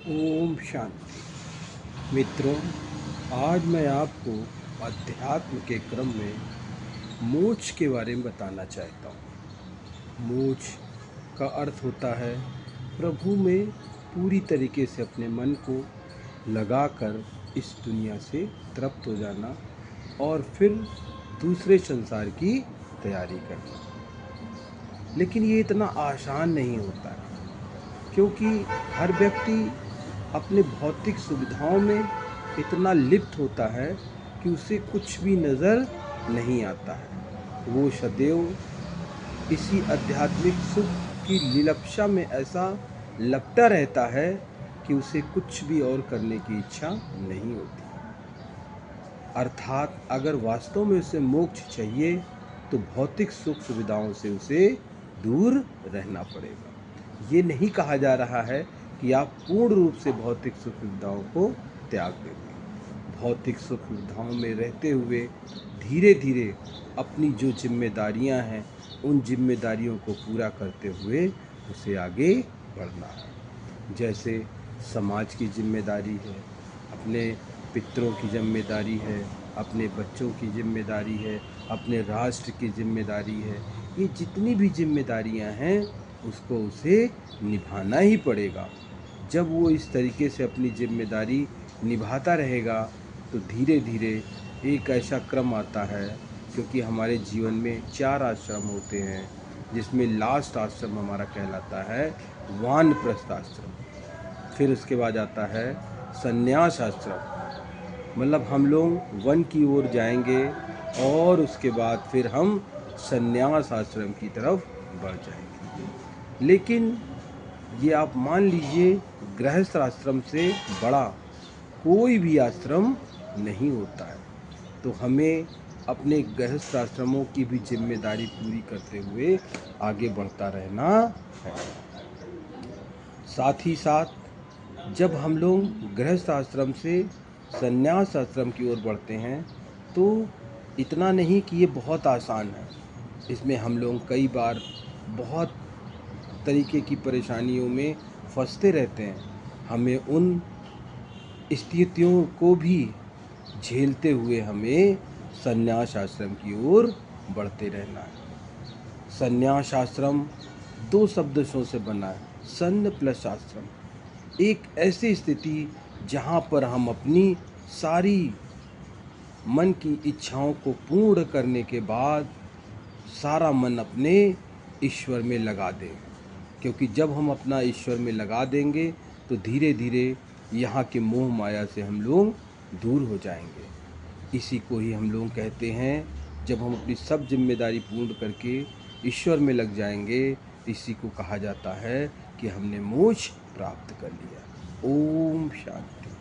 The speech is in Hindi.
ओम शांति। मित्रों, आज मैं आपको अध्यात्म के क्रम में मोक्ष के बारे में बताना चाहता हूँ। मोक्ष का अर्थ होता है प्रभु में पूरी तरीके से अपने मन को लगाकर इस दुनिया से तृप्त हो जाना और फिर दूसरे संसार की तैयारी करना। लेकिन ये इतना आसान नहीं होता है, क्योंकि हर व्यक्ति अपने भौतिक सुविधाओं में इतना लिप्त होता है कि उसे कुछ भी नज़र नहीं आता है। वो सदैव इसी आध्यात्मिक सुख की लिलप्सा में ऐसा लगता रहता है कि उसे कुछ भी और करने की इच्छा नहीं होती। अर्थात अगर वास्तव में उसे मोक्ष चाहिए तो भौतिक सुख सुविधाओं से उसे दूर रहना पड़ेगा। ये नहीं कहा जा रहा है कि आप पूर्ण रूप से भौतिक सुख सुविधाओं को त्याग देंगे। भौतिक सुख सुविधाओं में रहते हुए धीरे धीरे अपनी जो जिम्मेदारियां हैं उन जिम्मेदारियों को पूरा करते हुए उसे आगे बढ़ना है। जैसे समाज की जिम्मेदारी है, अपने पितरों की जिम्मेदारी है, अपने बच्चों की जिम्मेदारी है, अपने राष्ट्र की जिम्मेदारी है। ये जितनी भी जिम्मेदारियां हैं उसको उसे निभाना ही पड़ेगा। जब वो इस तरीके से अपनी जिम्मेदारी निभाता रहेगा तो धीरे धीरे एक ऐसा क्रम आता है, क्योंकि हमारे जीवन में 4 आश्रम होते हैं, जिसमें लास्ट आश्रम हमारा कहलाता है वानप्रस्थ आश्रम। फिर उसके बाद आता है संन्यास आश्रम, मतलब हम लोग वन की ओर जाएंगे और उसके बाद फिर हम संन्यास आश्रम की तरफ बढ़ जाएंगे। लेकिन ये आप मान लीजिए, गृहस्थ आश्रम से बड़ा कोई भी आश्रम नहीं होता है। तो हमें अपने गृहस्थ आश्रमों की भी जिम्मेदारी पूरी करते हुए आगे बढ़ता रहना है। साथ ही साथ जब हम लोग गृहस्थ आश्रम से संन्यास आश्रम की ओर बढ़ते हैं तो इतना नहीं कि ये बहुत आसान है। इसमें हम लोग कई बार बहुत तरीके की परेशानियों में फंसते रहते हैं। हमें उन स्थितियों को भी झेलते हुए हमें संन्यास आश्रम की ओर बढ़ते रहना है। संन्यास आश्रम 2 शब्दों से बना है, सन्न प्लस आश्रम। एक ऐसी स्थिति जहाँ पर हम अपनी सारी मन की इच्छाओं को पूर्ण करने के बाद सारा मन अपने ईश्वर में लगा दें। क्योंकि जब हम अपना ईश्वर में लगा देंगे तो धीरे धीरे यहाँ के मोह माया से हम लोग दूर हो जाएंगे। इसी को ही हम लोग कहते हैं, जब हम अपनी सब जिम्मेदारी पूर्ण करके ईश्वर में लग जाएंगे, इसी को कहा जाता है कि हमने मोक्ष प्राप्त कर लिया। ओम शांति।